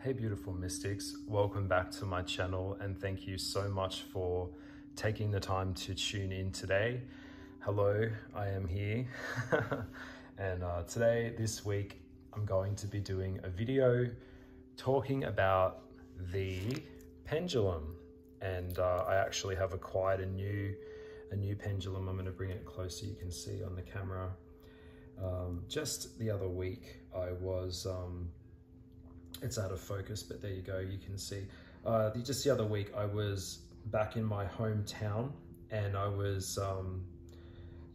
Hey beautiful mystics, welcome back to my channel and thank you so much for taking the time to tune in today. Hello, I am here and this week, I'm going to be doing a video talking about the pendulum, and I actually have acquired a new pendulum. I'm going to bring it close so you can see on the camera. Just the other week I was it's out of focus, but there you go, you can see. Just the other week I was back in my hometown and I was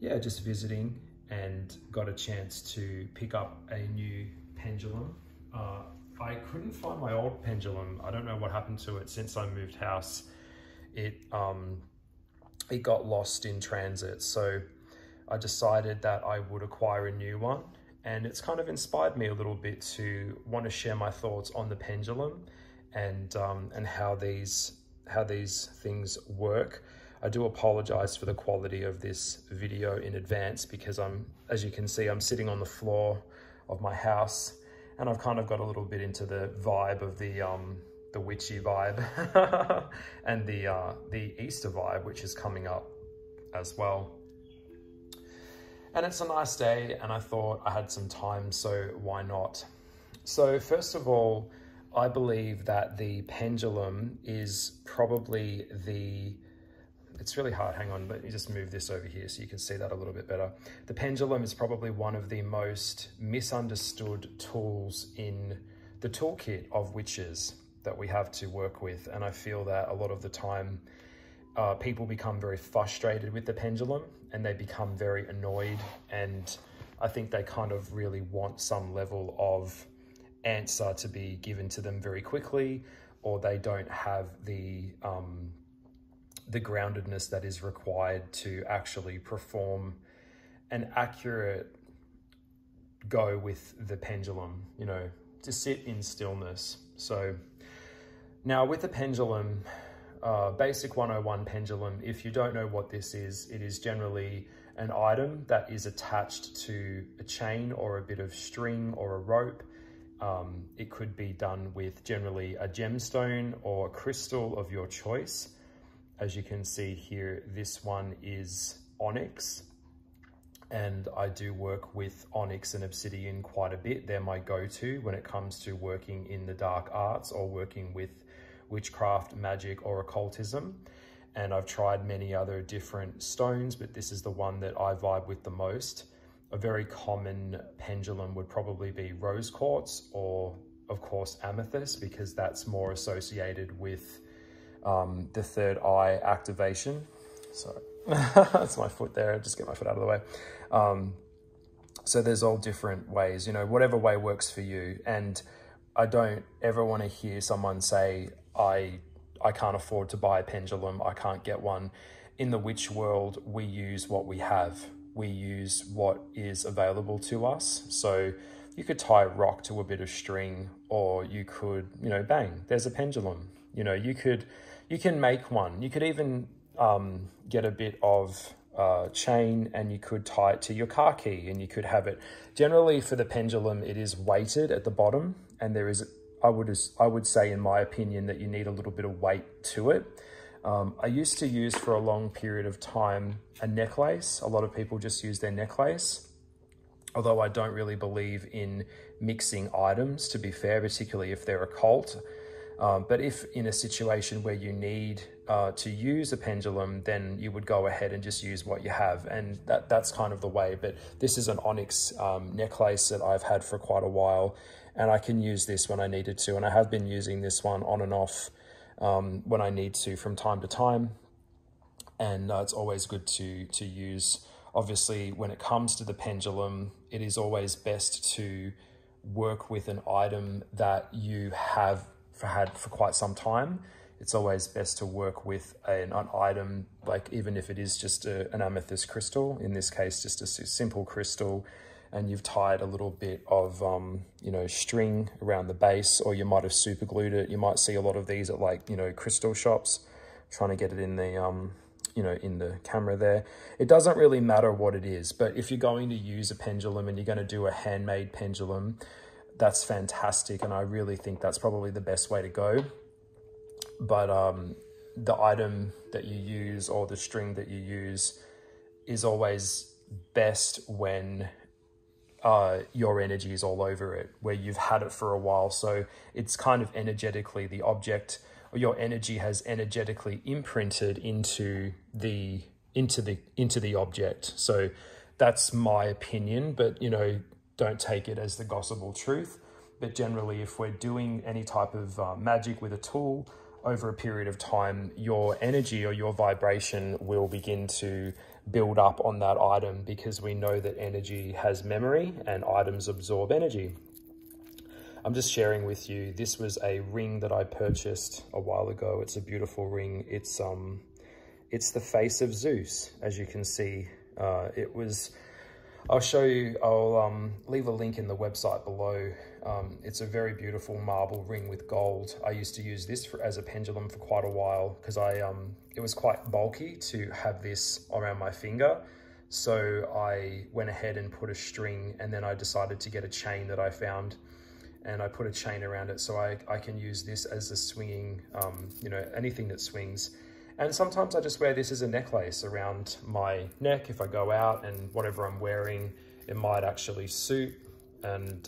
just visiting and got a chance to pick up a new pendulum. I couldn't find my old pendulum. I don't know what happened to it since I moved house. It got lost in transit, so I decided that I would acquire a new one. And it's kind of inspired me a little bit to want to share my thoughts on the pendulum and how these things work. I do apologize for the quality of this video in advance because as you can see, I'm sitting on the floor of my house and I've kind of got a little bit into the vibe of the witchy vibe and the Easter vibe, which is coming up as well. And it's a nice day and I thought I had some time, so why not? So first of all, I believe that the pendulum is probably it's really hard, hang on, let me just move this over here so you can see that a little bit better. The pendulum is probably one of the most misunderstood tools in the toolkit of witches that we have to work with. And I feel that a lot of the time, people become very frustrated with the pendulum and they become very annoyed, and I think they kind of really want some level of answer to be given to them very quickly, or they don't have the groundedness that is required to actually perform an accurate go with the pendulum, you know, to sit in stillness. So now with the pendulum, basic 101 pendulum, if you don't know what this is, it is generally an item that is attached to a chain or a bit of string or a rope. It could be done with generally a gemstone or a crystal of your choice. As you can see here, this one is onyx, and I do work with onyx and obsidian quite a bit. They're my go-to when it comes to working in the dark arts or working with witchcraft, magic, or occultism. And I've tried many other different stones, but this is the one that I vibe with the most. A very common pendulum would probably be rose quartz, or of course amethyst, because that's more associated with the third eye activation. Sorry, that's my foot there, just get my foot out of the way. So there's all different ways, you know, whatever way works for you. And I don't ever want to hear someone say, I can't afford to buy a pendulum, I can't get one. In the witch world, we use what we have. We use what is available to us. So you could tie a rock to a bit of string, or you could, you know, bang, there's a pendulum. You know, you can make one. You could even get a bit of chain and you could tie it to your car key and you could have it. Generally for the pendulum, it is weighted at the bottom, and there is, I would say in my opinion, that you need a little bit of weight to it. I used to use for a long period of time a necklace. A lot of people just use their necklace, although I don't really believe in mixing items, to be fair, particularly if they're occult. But if in a situation where you need to use a pendulum, then you would go ahead and just use what you have. And that's kind of the way. But this is an onyx necklace that I've had for quite a while, and I can use this when I needed to. And I have been using this one on and off when I need to from time to time. And it's always good to use. Obviously, when it comes to the pendulum, it is always best to work with an item that you have had for quite some time. It's always best to work with an item, like even if it is just an amethyst crystal, in this case just a simple crystal, and you've tied a little bit of you know, string around the base, or you might have super glued it. You might see a lot of these at, like, you know, crystal shops. Trying to get it in the you know, in the camera there. It doesn't really matter what it is, but if you're going to use a pendulum and you're going to do a handmade pendulum, that's fantastic. And I really think that's probably the best way to go. But the item that you use or the string that you use is always best when your energy is all over it, where you've had it for a while. So it's kind of energetically, the object or your energy has energetically imprinted into the object. So that's my opinion, but you know, don't take it as the gospel truth. But generally, if we're doing any type of magic with a tool over a period of time, your energy or your vibration will begin to build up on that item, because we know that energy has memory and items absorb energy. I'm just sharing with you, this was a ring that I purchased a while ago. It's a beautiful ring. It's the face of Zeus, as you can see. I'll show you, I'll leave a link in the website below. It's a very beautiful marble ring with gold. I used to use this as a pendulum for quite a while, because it was quite bulky to have this around my finger. So I went ahead and put a string, and then I decided to get a chain that I found, and I put a chain around it so I can use this as a swinging, you know, anything that swings. And sometimes I just wear this as a necklace around my neck if I go out, and whatever I'm wearing, it might actually suit. And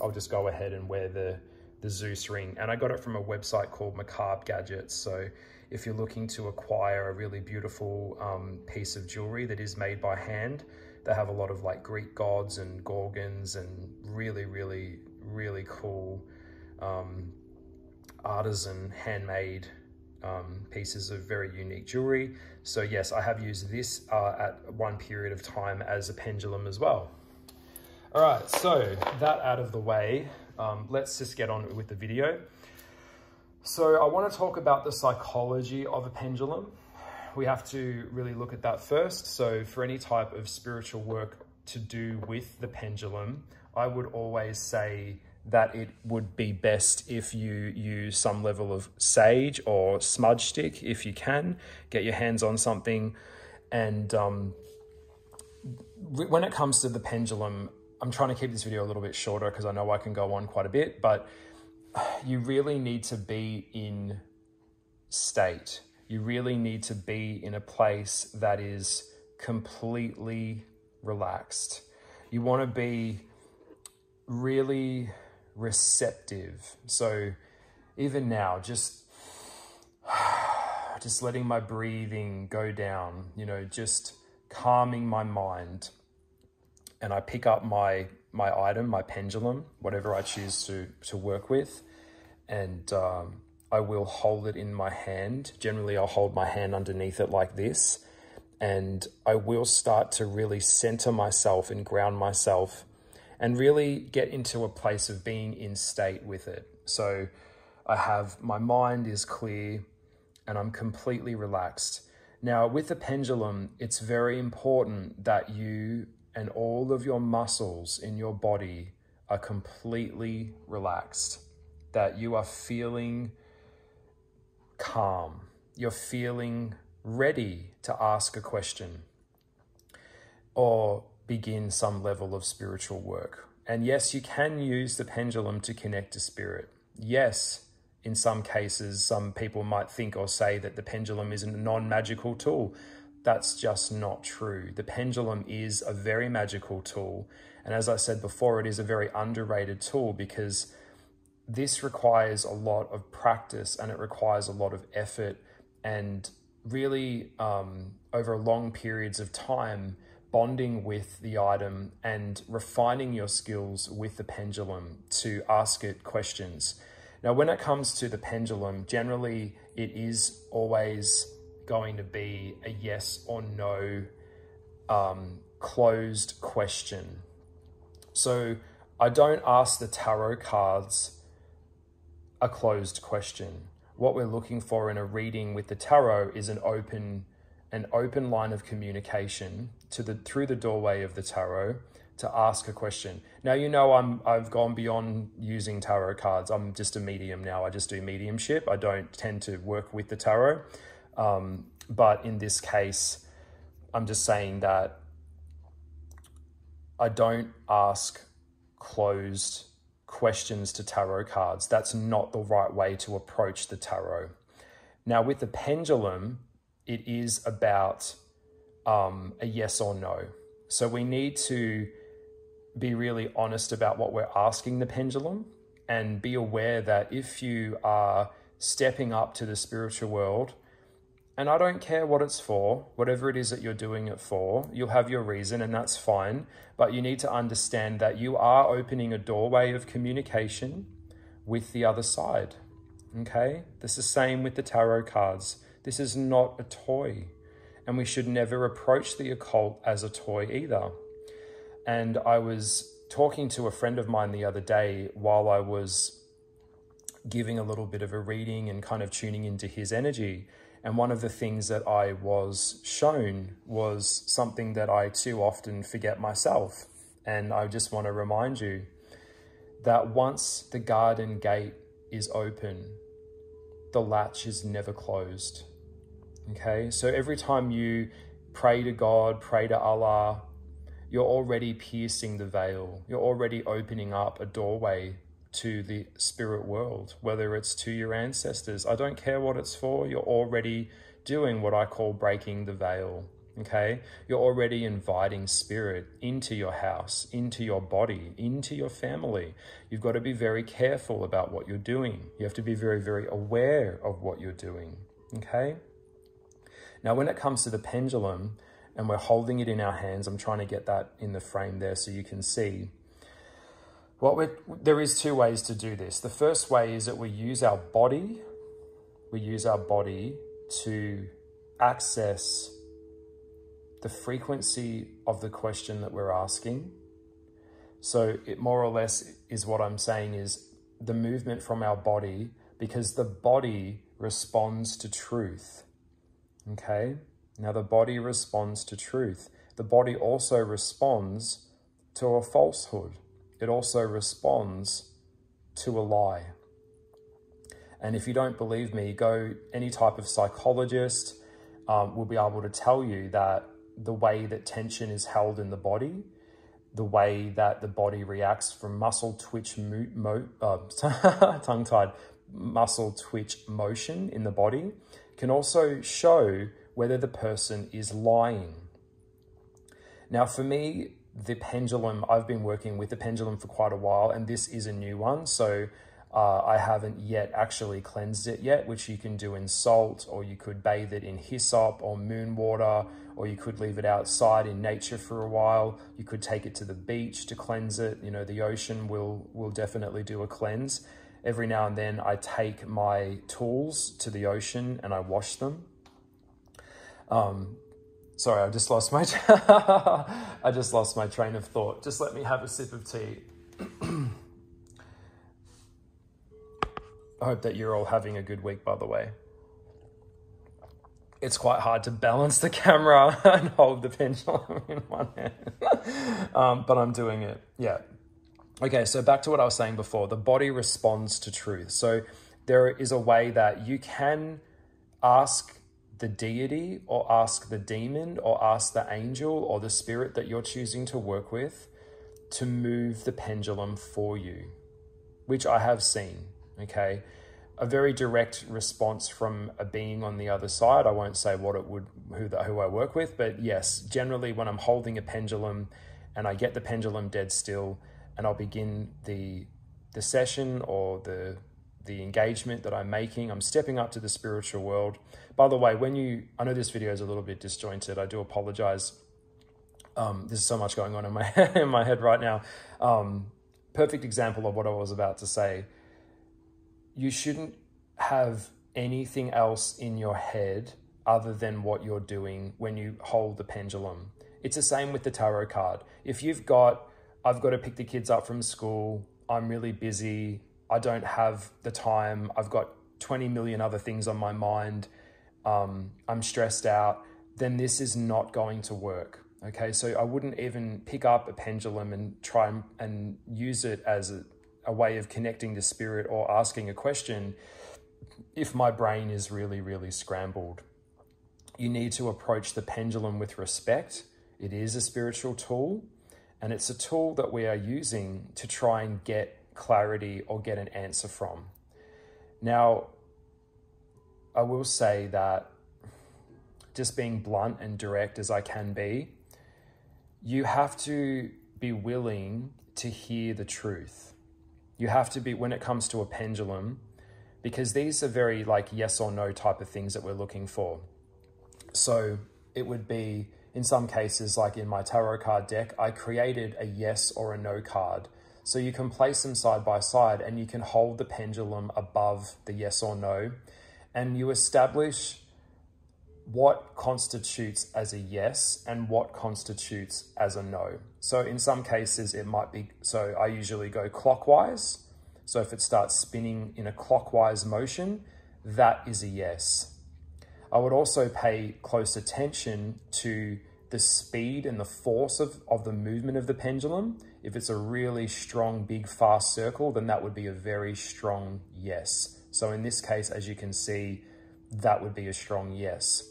I'll just go ahead and wear the Zeus ring. And I got it from a website called Macabre Gadgets. So if you're looking to acquire a really beautiful piece of jewelry that is made by hand, they have a lot of like Greek gods and gorgons and really, really, really cool artisan handmade pieces of very unique jewelry. So yes, I have used this at one period of time as a pendulum as well. All right, so that out of the way, let's just get on with the video. So I want to talk about the psychology of a pendulum. We have to really look at that first. So for any type of spiritual work to do with the pendulum, I would always say that it would be best if you use some level of sage or smudge stick, if you can, get your hands on something. And when it comes to the pendulum, I'm trying to keep this video a little bit shorter because I know I can go on quite a bit, but you really need to be in state. You really need to be in a place that is completely relaxed. You want to be really receptive. So even now, just letting my breathing go down, you know, just calming my mind. And I pick up my item, my pendulum, whatever I choose to work with, and I will hold it in my hand. Generally, I'll hold my hand underneath it like this, and I will start to really center myself and ground myself and really get into a place of being in state with it. So my mind is clear and I'm completely relaxed. Now, with the pendulum, it's very important that you and all of your muscles in your body are completely relaxed, that you are feeling calm, you're feeling ready to ask a question or begin some level of spiritual work. And yes, you can use the pendulum to connect to spirit. Yes, in some cases, some people might think or say that the pendulum is a non-magical tool. That's just not true. The pendulum is a very magical tool. And as I said before, it is a very underrated tool because this requires a lot of practice and it requires a lot of effort, and really over long periods of time, bonding with the item and refining your skills with the pendulum to ask it questions. Now, when it comes to the pendulum, generally it is always going to be a yes or no closed question. So I don't ask the tarot cards a closed question. What we're looking for in a reading with the tarot is an open line of communication through the doorway of the tarot to ask a question. Now, you know, I've gone beyond using tarot cards. I'm just a medium now. I just do mediumship. I don't tend to work with the tarot. But in this case, I'm just saying that I don't ask closed questions to tarot cards. That's not the right way to approach the tarot. Now, with the pendulum, it is about a yes or no. So we need to be really honest about what we're asking the pendulum, and be aware that if you are stepping up to the spiritual world, and I don't care what it's for, whatever it is that you're doing it for, you'll have your reason and that's fine. But you need to understand that you are opening a doorway of communication with the other side. Okay? This is the same with the tarot cards. This is not a toy. And we should never approach the occult as a toy either. And I was talking to a friend of mine the other day while I was giving a little bit of a reading and kind of tuning into his energy. And one of the things that I was shown was something that I too often forget myself. And I just want to remind you that once the garden gate is open, the latch is never closed. Okay? So every time you pray to God, pray to Allah, you're already piercing the veil. You're already opening up a doorway to the spirit world, whether it's to your ancestors. I don't care what it's for. You're already doing what I call breaking the veil, okay? You're already inviting spirit into your house, into your body, into your family. You've got to be very careful about what you're doing. You have to be very, very aware of what you're doing, okay? Now, when it comes to the pendulum, and we're holding it in our hands, I'm trying to get that in the frame there so you can see. There is two ways to do this. The first way is that we use our body. We use our body to access the frequency of the question that we're asking. So it more or less is what I'm saying is the movement from our body, because the body responds to truth. Okay? Now the body responds to truth. The body also responds to a falsehood. It also responds to a lie. And if you don't believe me, go any type of psychologist will be able to tell you that the way that tension is held in the body, the way that the body reacts from muscle twitch, tongue-tied, muscle twitch motion in the body can also show whether the person is lying. Now, for me, the pendulum, I've been working with the pendulum for quite a while, and this is a new one. So I haven't yet actually cleansed it yet, which you can do in salt, or you could bathe it in hyssop or moon water, or you could leave it outside in nature for a while. You could take it to the beach to cleanse it. You know, the ocean will definitely do a cleanse. Every now and then I take my tools to the ocean and I wash them. Sorry, I just lost my train of thought. Just let me have a sip of tea. I hope that you're all having a good week, by the way. It's quite hard to balance the camera and hold the pendulum in one hand, but I'm doing it. Yeah. Okay, so back to what I was saying before. The body responds to truth. So there is a way that you can ask the deity or ask the demon or ask the angel or the spirit that you're choosing to work with to move the pendulum for you, which I have seen, okay? A very direct response from a being on the other side. I won't say what it would, who I work with, but yes, generally when I'm holding a pendulum and I get the pendulum dead still and I'll begin the session or the engagement that I'm making, I'm stepping up to the spiritual world. By the way, I know this video is a little bit disjointed. I do apologize. There's so much going on in my in my head right now. Perfect example of what I was about to say. You shouldn't have anything else in your head other than what you're doing when you hold the pendulum. It's the same with the tarot card. If I've got to pick the kids up from school, I'm really busy, I don't have the time, I've got 20 million other things on my mind, I'm stressed out, then this is not going to work. Okay, so I wouldn't even pick up a pendulum and try and use it as a way of connecting to spirit or asking a question if my brain is really, really scrambled. You need to approach the pendulum with respect. It is a spiritual tool, and it's a tool that we are using to try and get clarity or get an answer from. Now, I will say that, just being blunt and direct as I can be, you have to be willing to hear the truth. You have to be, when it comes to a pendulum, because these are very like yes or no type of things that we're looking for. So it would be, in some cases, like in my tarot card deck, I created a yes or a no card. So you can place them side by side and you can hold the pendulum above the yes or no, and you establish what constitutes as a yes and what constitutes as a no. So in some cases it might be, so I usually go clockwise. So if it starts spinning in a clockwise motion, that is a yes. I would also pay close attention to the speed and the force of the movement of the pendulum. If it's a really strong, big, fast circle, then that would be a very strong yes. So in this case, as you can see, that would be a strong yes.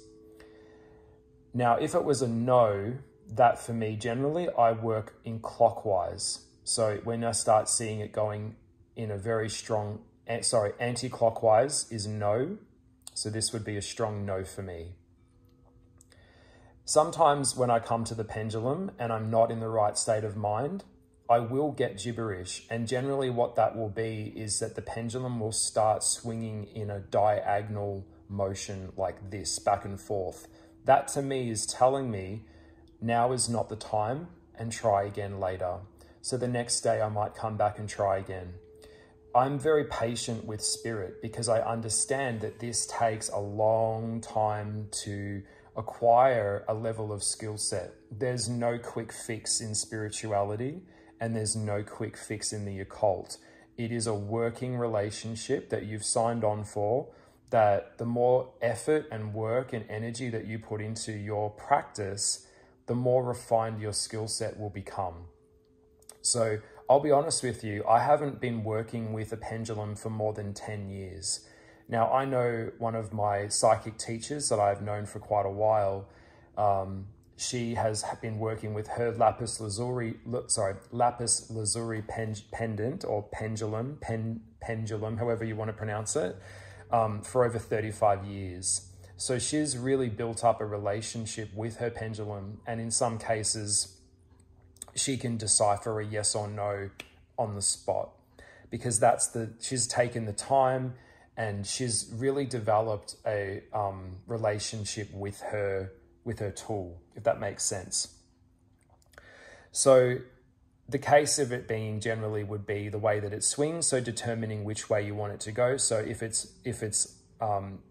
Now, if it was a no, that for me, generally, I work in clockwise. So when I start seeing it going in a very strong, anti-clockwise is no. So this would be a strong no for me. Sometimes when I come to the pendulum and I'm not in the right state of mind, I will get gibberish. And generally what that will be is that the pendulum will start swinging in a diagonal motion like this, back and forth. That to me is telling me now is not the time, and try again later. So the next day I might come back and try again. I'm very patient with spirit because I understand that this takes a long time to acquire a level of skill set. There's no quick fix in spirituality, and there's no quick fix in the occult. It is a working relationship that you've signed on for, that the more effort and work and energy that you put into your practice, the more refined your skill set will become. So I'll be honest with you, I haven't been working with a pendulum for more than 10 years. Now, I know one of my psychic teachers that I've known for quite a while. She has been working with her lapis lazuli pendant, or pendulum, however you want to pronounce it, for over 35 years. So she's really built up a relationship with her pendulum, and in some cases, she can decipher a yes or no on the spot, because she's taken the time and she's really developed a relationship with her tool, if that makes sense. So the case of it being generally would be the way that it swings, so determining which way you want it to go. So if it's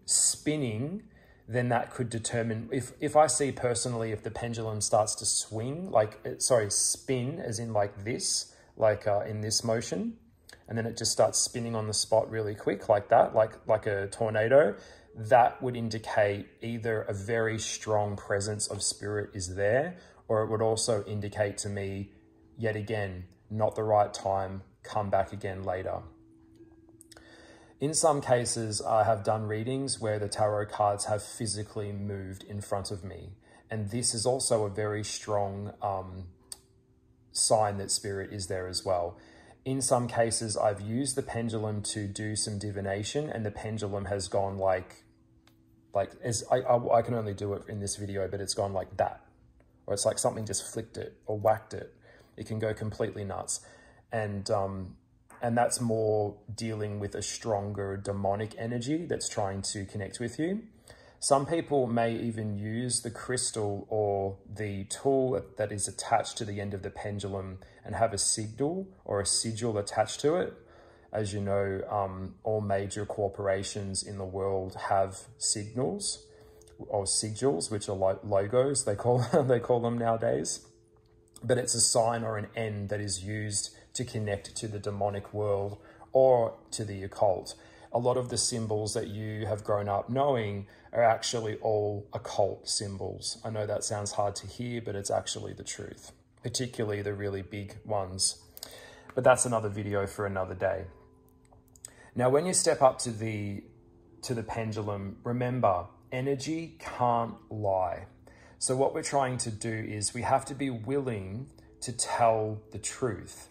spinning, then that could determine, if I see personally, if the pendulum starts to swing, spin as in like this, in this motion, and then it just starts spinning on the spot really quick like that, like a tornado, that would indicate either a very strong presence of spirit is there, or it would also indicate to me, yet again, not the right time, come back again later. In some cases, I have done readings where the tarot cards have physically moved in front of me. And this is also a very strong sign that spirit is there as well. In some cases, I've used the pendulum to do some divination, and the pendulum has gone I can only do it in this video, but it's gone like that. Or it's like something just flicked it or whacked it. It can go completely nuts. And that's more dealing with a stronger demonic energy that's trying to connect with you. Some people may even use the crystal or the tool that is attached to the end of the pendulum and have a sigil or a sigil attached to it. As you know, all major corporations in the world have signals or sigils, which are like logos, they call them nowadays. But it's a sign or an N that is used to connect to the demonic world or to the occult. A lot of the symbols that you have grown up knowing are actually all occult symbols. I know that sounds hard to hear, but it's actually the truth, particularly the really big ones. But that's another video for another day. Now, when you step up to the pendulum, remember, energy can't lie. So what we're trying to do is we have to be willing to tell the truth.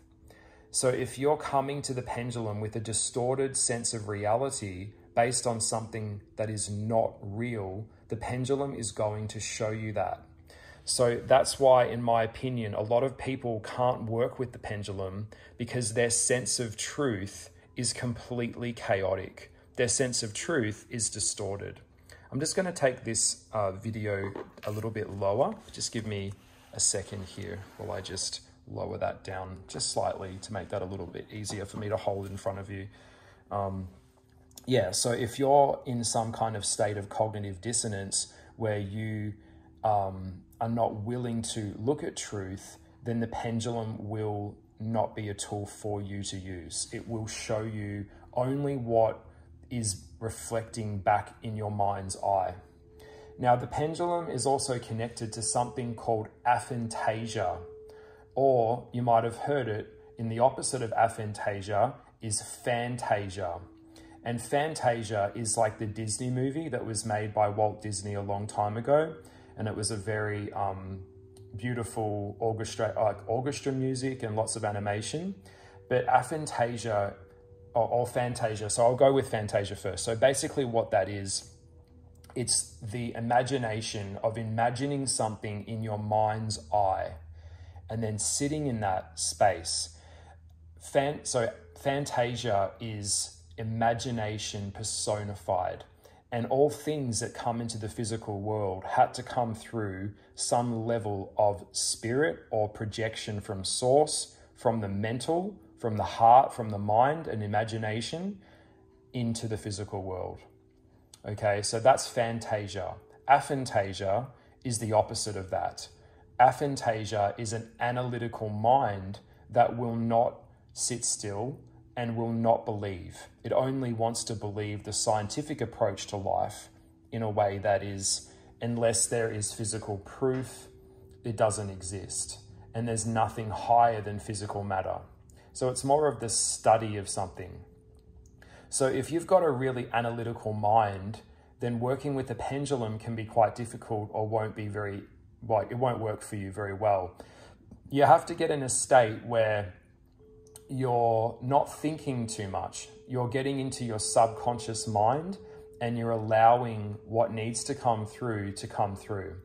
So if you're coming to the pendulum with a distorted sense of reality based on something that is not real, the pendulum is going to show you that. So that's why, in my opinion, a lot of people can't work with the pendulum, because their sense of truth is completely chaotic. Their sense of truth is distorted. I'm just going to take this video a little bit lower. Just give me a second here while I just lower that down just slightly to make that a little bit easier for me to hold in front of you. Yeah, so if you're in some kind of state of cognitive dissonance where you are not willing to look at truth, then the pendulum will not be a tool for you to use. It will show you only what is reflecting back in your mind's eye. Now, the pendulum is also connected to something called aphantasia, or you might have heard it in the opposite of aphantasia is Fantasia. And Fantasia is like the Disney movie that was made by Walt Disney a long time ago. And it was a very beautiful orchestra music and lots of animation. But Aphantasia, or Fantasia, so I'll go with Fantasia first. So basically what that is, it's the imagination of imagining something in your mind's eye and then sitting in that space. So Fantasia is imagination personified, and all things that come into the physical world had to come through some level of spirit or projection from source, from the mental, from the heart, from the mind and imagination into the physical world. Okay, so that's Fantasia. Aphantasia is the opposite of that. Aphantasia is an analytical mind that will not sit still and will not believe. It only wants to believe the scientific approach to life in a way that is, unless there is physical proof, it doesn't exist. And there's nothing higher than physical matter. So it's more of the study of something. So if you've got a really analytical mind, then working with the pendulum can be quite difficult, or won't be very, like, it won't work for you very well. You have to get in a state where you're not thinking too much. You're getting into your subconscious mind and you're allowing what needs to come through to come through.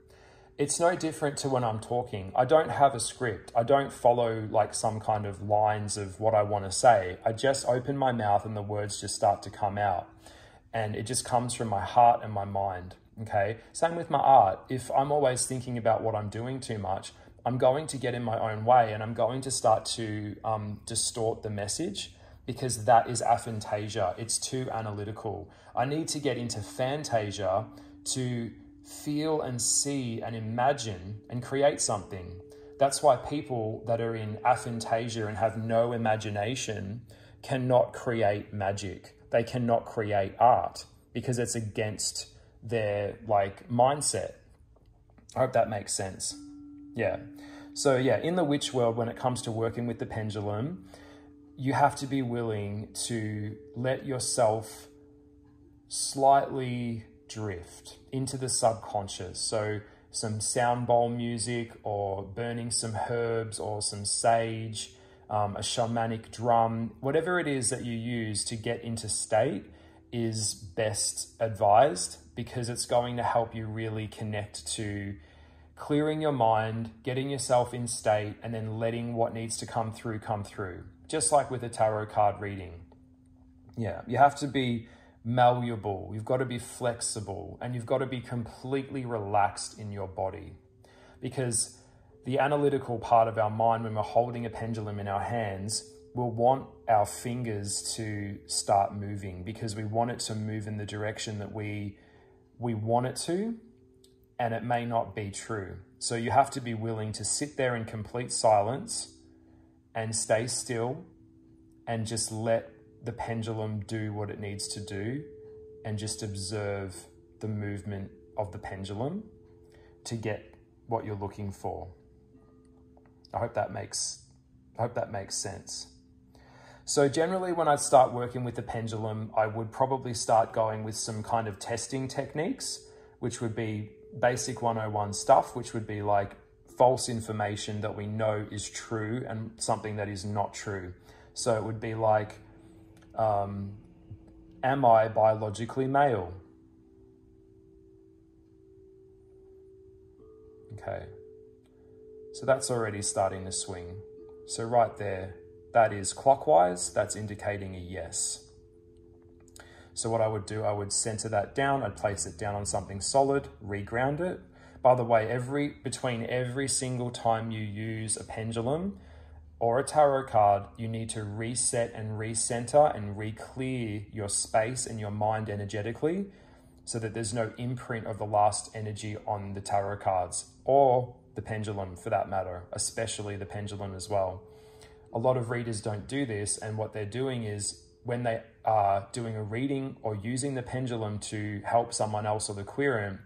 It's no different to when I'm talking. I don't have a script. I don't follow like some kind of lines of what I want to say. I just open my mouth and the words just start to come out. And it just comes from my heart and my mind, okay? Same with my art. If I'm always thinking about what I'm doing too much, I'm going to get in my own way and I'm going to start to distort the message, because that is aphantasia. It's too analytical. I need to get into Fantasia to feel and see and imagine and create something. That's why people that are in aphantasia and have no imagination cannot create magic. They cannot create art because it's against their mindset. I hope that makes sense. Yeah. So yeah, in the witch world, when it comes to working with the pendulum, you have to be willing to let yourself slightly drift into the subconscious. So some sound bowl music, or burning some herbs or some sage, a shamanic drum, whatever it is that you use to get into state is best advised, because it's going to help you really connect to clearing your mind, getting yourself in state, and then letting what needs to come through, just like with a tarot card reading. Yeah, you have to be malleable, you've got to be flexible, and you've got to be completely relaxed in your body, because the analytical part of our mind, when we're holding a pendulum in our hands, will want our fingers to start moving, because we want it to move in the direction that we want it to, and it may not be true. So you have to be willing to sit there in complete silence and stay still and just let the pendulum do what it needs to do, and just observe the movement of the pendulum to get what you're looking for. I hope that makes sense. So generally when I start working with the pendulum, I would probably start going with some kind of testing techniques, which would be basic 101 stuff, which would be like false information that we know is true and something that is not true. So it would be like, am I biologically male? Okay. So that's already starting to swing. So right there, that is clockwise, that's indicating a yes. So what I would do, I would center that down, I'd place it down on something solid, reground it. By the way, between every single time you use a pendulum or a tarot card, you need to reset and recenter and re-clear your space and your mind energetically so that there's no imprint of the last energy on the tarot cards or the pendulum for that matter, especially the pendulum as well. A lot of readers don't do this, and what they're doing is when they are doing a reading or using the pendulum to help someone else or the querent,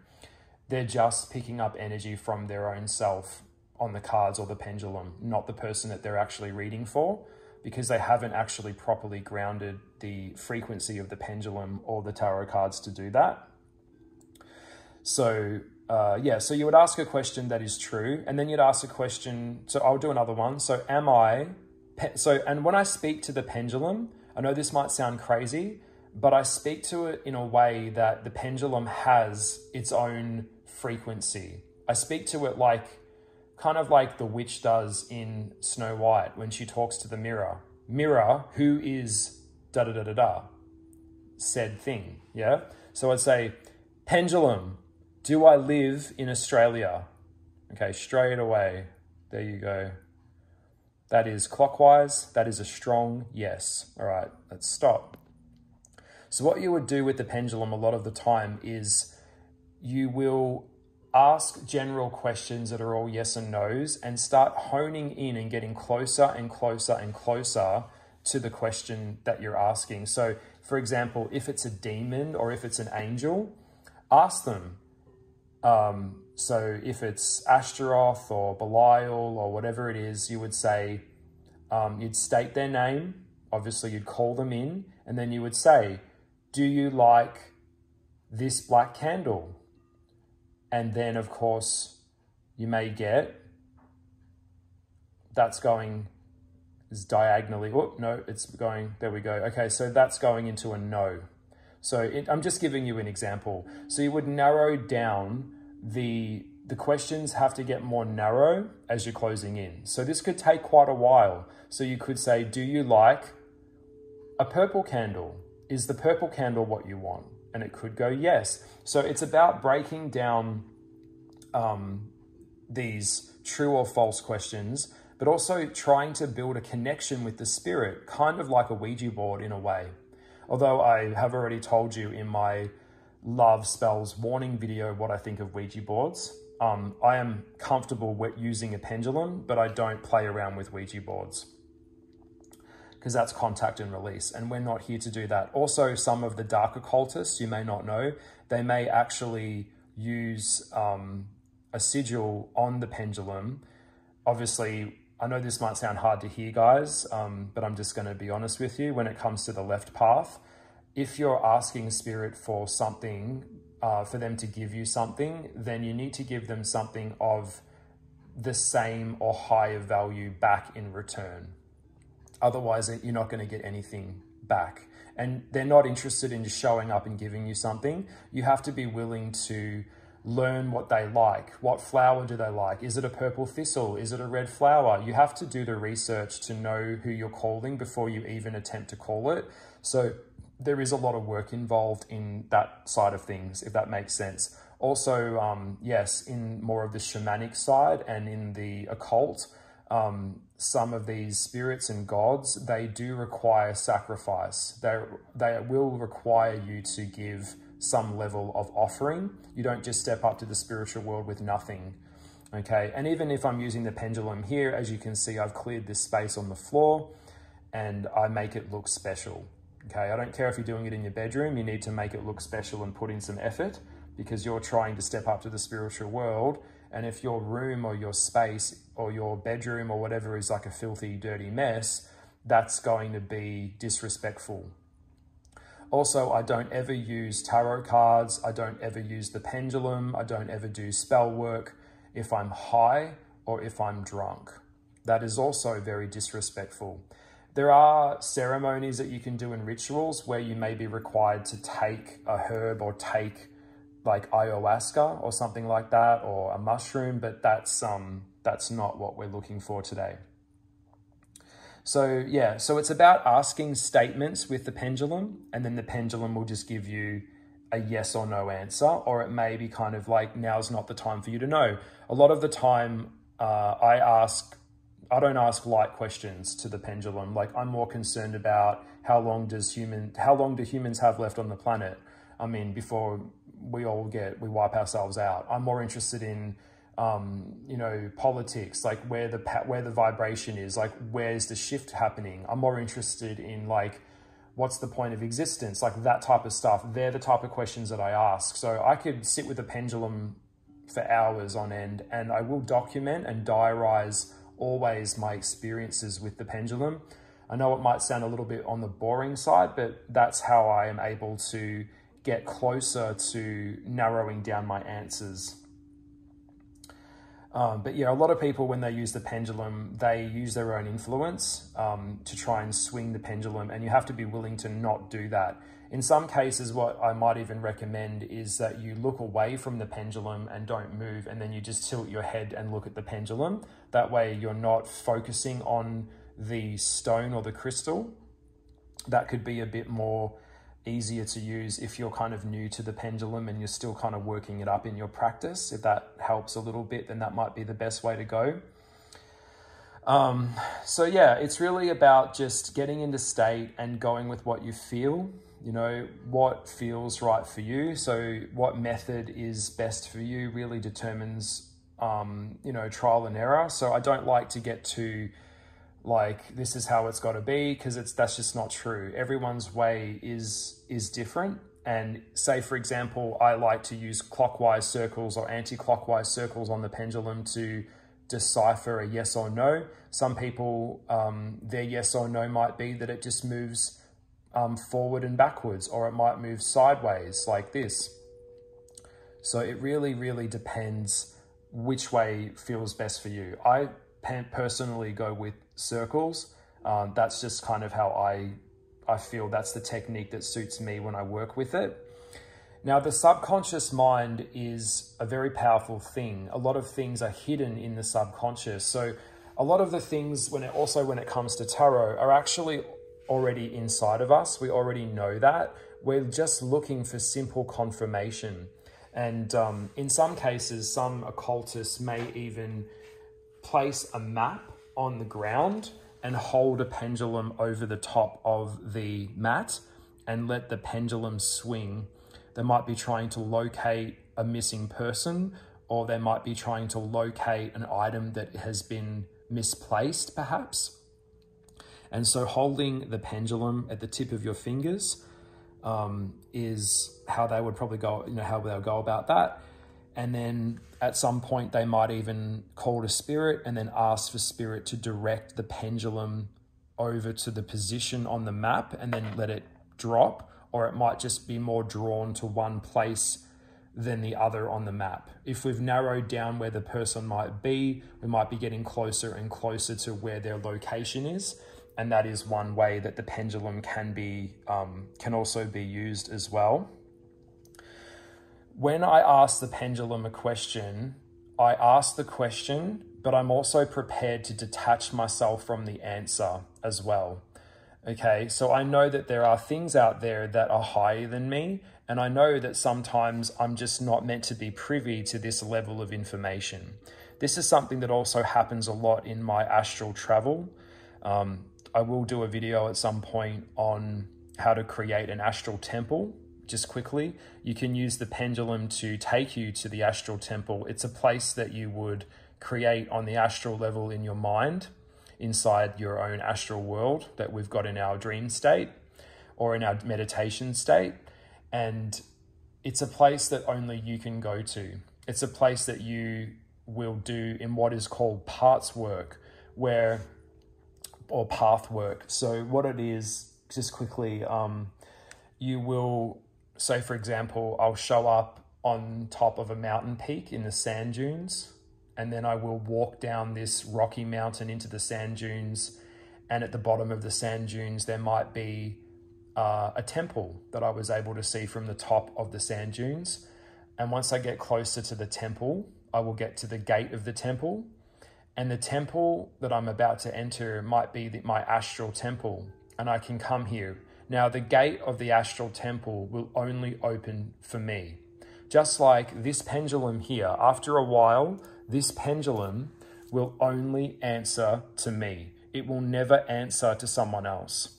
they're just picking up energy from their own self on the cards or the pendulum, not the person that they're actually reading for, because they haven't actually properly grounded the frequency of the pendulum or the tarot cards to do that. So yeah, so you would ask a question that is true, and then you'd ask a question, so I'll do another one. So and when I speak to the pendulum, I know this might sound crazy, but I speak to it in a way that the pendulum has its own frequency. I speak to it kind of like the witch does in Snow White when she talks to the mirror. Mirror, who is da-da-da-da-da, said thing, yeah? So I'd say, pendulum, do I live in Australia? Okay, straight away, there you go. That is clockwise, that is a strong yes. All right, let's stop. So what you would do with the pendulum a lot of the time is you will ask general questions that are all yes and no's and start honing in and getting closer and closer and closer to the question that you're asking. So for example, if it's a demon or if it's an angel, ask them. So if it's Ashtaroth or Belial or whatever it is, you would say, you'd state their name, obviously you'd call them in, and then you would say, do you like this black candle? And then of course you may get, that's going is diagonally, oh no, it's going, there we go. Okay, so that's going into a no. So I'm just giving you an example. So you would narrow down the questions have to get more narrow as you're closing in. So this could take quite a while. So you could say, do you like a purple candle? Is the purple candle what you want? And it could go yes. So it's about breaking down these true or false questions, but also trying to build a connection with the spirit, kind of like a Ouija board in a way. Although I have already told you in my love spells warning video what I think of Ouija boards. I am comfortable with using a pendulum, but I don't play around with Ouija boards because that's contact and release, and we're not here to do that. Also, some of the dark occultists, you may not know, they may actually use a sigil on the pendulum. Obviously, I know this might sound hard to hear, guys, but I'm just going to be honest with you. When it comes to the left path, if you're asking spirit for something, for them to give you something, then you need to give them something of the same or higher value back in return. Otherwise, you're not going to get anything back. And they're not interested in just showing up and giving you something. You have to be willing to learn what they like. What flower do they like? Is it a purple thistle? Is it a red flower? You have to do the research to know who you're calling before you even attempt to call it. So there is a lot of work involved in that side of things, if that makes sense. Also, yes, in more of the shamanic side and in the occult, some of these spirits and gods, they do require sacrifice. They will require you to give some level of offering. You don't just step up to the spiritual world with nothing, okay? And even if I'm using the pendulum here, as you can see, I've cleared this space on the floor and I make it look special, okay? I don't care if you're doing it in your bedroom, you need to make it look special and put in some effort because you're trying to step up to the spiritual world. And if your room or your space or your bedroom or whatever is like a filthy, dirty mess, that's going to be disrespectful. Also, I don't ever use tarot cards. I don't ever use the pendulum. I don't ever do spell work if I'm high or if I'm drunk. That is also very disrespectful. There are ceremonies that you can do in rituals where you may be required to take a herb or take like ayahuasca or something like that, or a mushroom, but that's not what we're looking for today. So yeah, so it's about asking statements with the pendulum, and then the pendulum will just give you a yes or no answer, or it may be kind of like, now's not the time for you to know. A lot of the time, I don't ask light questions to the pendulum. Like, I'm more concerned about how long do humans have left on the planet? I mean, before we wipe ourselves out. I'm more interested in, you know, politics, like where the vibration is, like where's the shift happening. I'm more interested in like, what's the point of existence? Like that type of stuff. They're the type of questions that I ask. So I could sit with a pendulum for hours on end, and I will document and diarize always my experiences with the pendulum. I know it might sound a little bit on the boring side, but that's how I am able to get closer to narrowing down my answers. But yeah, a lot of people, when they use the pendulum, they use their own influence to try and swing the pendulum, and you have to be willing to not do that. In some cases, what I might even recommend is that you look away from the pendulum and don't move, and then you just tilt your head and look at the pendulum. That way you're not focusing on the stone or the crystal. That could be a bit more easier to use if you're kind of new to the pendulum and you're still kind of working it up in your practice. If that helps a little bit, then that might be the best way to go. So yeah, it's really about just getting into state and going with what you feel, you know, what feels right for you. So what method is best for you really determines, you know, trial and error. So I don't like to get to like, this is how it's got to be, because that's just not true. Everyone's way is different. And say, for example, I like to use clockwise circles or anti-clockwise circles on the pendulum to decipher a yes or no. Some people, their yes or no might be that it just moves forward and backwards, or it might move sideways like this. So it really, really depends which way feels best for you. I personally go with circles. That's just kind of how I feel that's the technique that suits me when I work with it. Now, the subconscious mind is a very powerful thing. A lot of things are hidden in the subconscious. So a lot of the things, when it comes to tarot, are actually already inside of us. We already know that. We're just looking for simple confirmation. And in some cases, some occultists may even place a map on the ground and hold a pendulum over the top of the mat and let the pendulum swing. They might be trying to locate a missing person, or they might be trying to locate an item that has been misplaced, perhaps. And so holding the pendulum at the tip of your fingers is how they would probably go, you know, how they'll go about that. And then at some point they might even call to spirit and then ask for spirit to direct the pendulum over to the position on the map and then let it drop, or it might just be more drawn to one place than the other on the map. If we've narrowed down where the person might be, we might be getting closer and closer to where their location is. And that is one way that the pendulum can also be used as well. When I ask the pendulum a question, I ask the question, but I'm also prepared to detach myself from the answer as well. Okay, so I know that there are things out there that are higher than me, and I know that sometimes I'm just not meant to be privy to this level of information. This is something that also happens a lot in my astral travel. I will do a video at some point on how to create an astral temple. Just quickly, you can use the pendulum to take you to the astral temple. It's a place that you would create on the astral level in your mind, inside your own astral world that we've got in our dream state or in our meditation state. And it's a place that only you can go to. It's a place that you will do in what is called parts work, or path work. So what it is, just quickly, you will, say for example, I'll show up on top of a mountain peak in the sand dunes, and then I will walk down this rocky mountain into the sand dunes, And at the bottom of the sand dunes, there might be a temple that I was able to see from the top of the sand dunes. And once I get closer to the temple, I will get to the gate of the temple. And the temple that I'm about to enter might be my astral temple, and I can come here. Now, the gate of the astral temple will only open for me. Just like this pendulum here, after a while, this pendulum will only answer to me. It will never answer to someone else.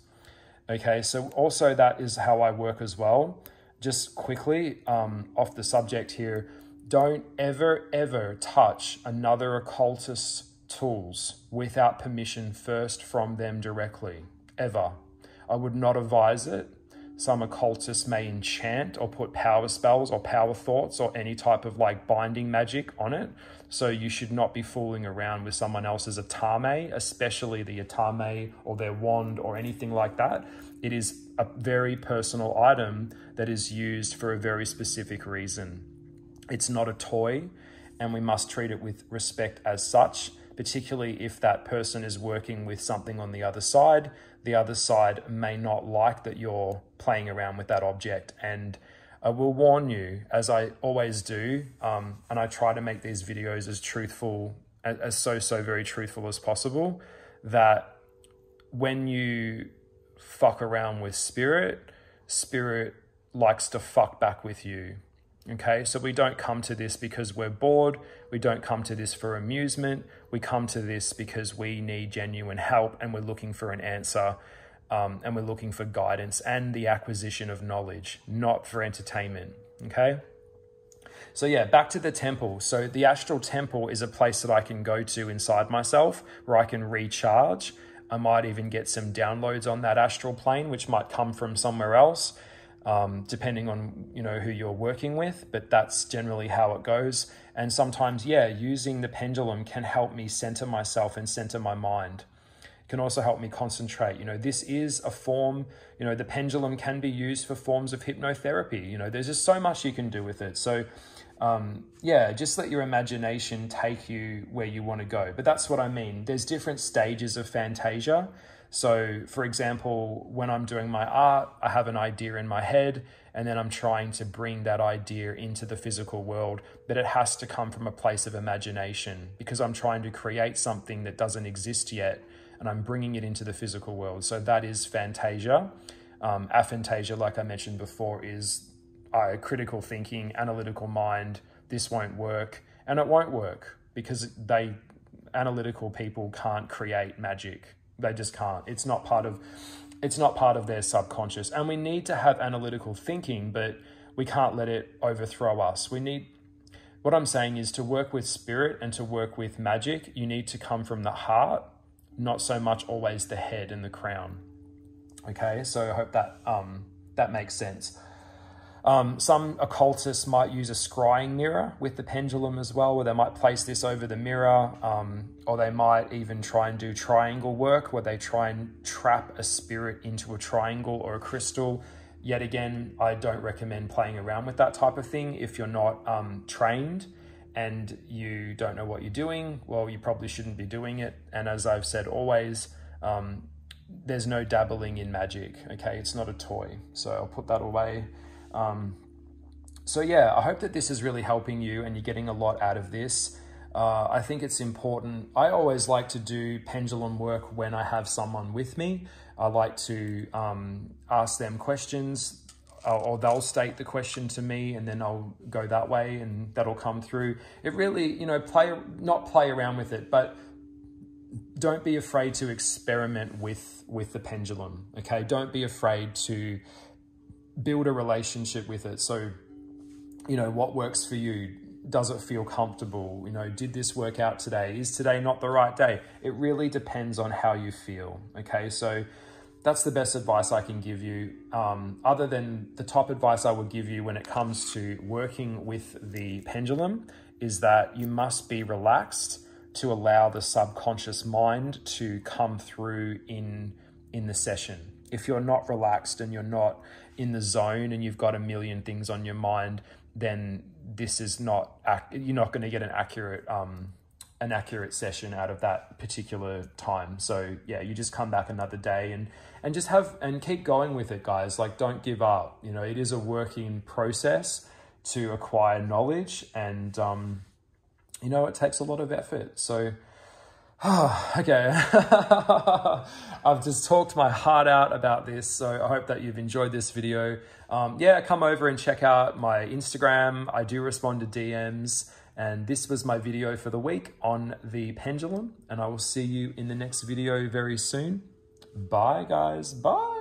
Okay, so also that is how I work as well. Just quickly, off the subject here, don't ever touch another occultist's tools without permission first from them directly, ever. I would not advise it. Some occultists may enchant or put power spells or power thoughts or any type of like binding magic on it. So you should not be fooling around with someone else's atame, especially the atame or their wand or anything like that. It is a very personal item that is used for a very specific reason. It's not a toy, and we must treat it with respect as such, particularly if that person is working with something on the other side. The other side may not like that you're playing around with that object. And I will warn you, as I always do, and I try to make these videos as truthful, as so very truthful as possible, that when you fuck around with spirit, spirit likes to fuck back with you. Okay, so we don't come to this because we're bored. We don't come to this for amusement. We come to this because we need genuine help, and we're looking for an answer, and we're looking for guidance and the acquisition of knowledge, not for entertainment. Okay, so yeah, back to the temple. So the astral temple is a place that I can go to inside myself where I can recharge. I might even get some downloads on that astral plane, which might come from somewhere else. Depending on, who you're working with, but that's generally how it goes. And sometimes, yeah, using the pendulum can help me center myself and center my mind. It can also help me concentrate. This is a form, the pendulum can be used for forms of hypnotherapy. There's just so much you can do with it. So, yeah, just let your imagination take you where you want to go. But that's what I mean. There's different stages of Fantasia. So, for example, when I'm doing my art, I have an idea in my head, and then I'm trying to bring that idea into the physical world, but it has to come from a place of imagination because I'm trying to create something that doesn't exist yet, and I'm bringing it into the physical world. So that is Fantasia. Aphantasia, like I mentioned before, is critical thinking, analytical mind. This won't work, and it won't work because analytical people can't create magic. They just can't. It's not part of their subconscious. And we need to have analytical thinking, but we can't let it overthrow us. What I'm saying is, to work with spirit and to work with magic, you need to come from the heart, not so much always the head and the crown. Okay, so I hope that that makes sense. Some occultists might use a scrying mirror with the pendulum as well, where they might place this over the mirror, or they might even try and do triangle work, where they try and trap a spirit into a triangle or a crystal. Yet again, I don't recommend playing around with that type of thing. If you're not trained and you don't know what you're doing, well, you probably shouldn't be doing it. And as I've said always, there's no dabbling in magic, okay? It's not a toy. So I'll put that away. So yeah, I hope that this is really helping you and you're getting a lot out of this. I think it's important. I always like to do pendulum work when I have someone with me. I like to ask them questions, or they'll state the question to me, and then I'll go that way, and that'll come through. It really, not play around with it, but don't be afraid to experiment with the pendulum, okay? Don't be afraid to build a relationship with it. So, what works for you? Does it feel comfortable? Did this work out today? Is today not the right day? It really depends on how you feel, okay? So that's the best advice I can give you. Other than the top advice I would give you when it comes to working with the pendulum is that you must be relaxed to allow the subconscious mind to come through in the session. If you're not relaxed and you're not in the zone and you've got a million things on your mind, then this is not, you're not going to get an accurate an accurate session out of that particular time. So yeah, you just come back another day and just keep going with it, guys. Like, don't give up. You know, it is a working process to acquire knowledge, and you know, it takes a lot of effort. So okay. I've just talked my heart out about this, so I hope that you've enjoyed this video. Yeah, come over and check out my Instagram. I do respond to DMs. And this was my video for the week on the pendulum. And I will see you in the next video very soon. Bye, guys. Bye.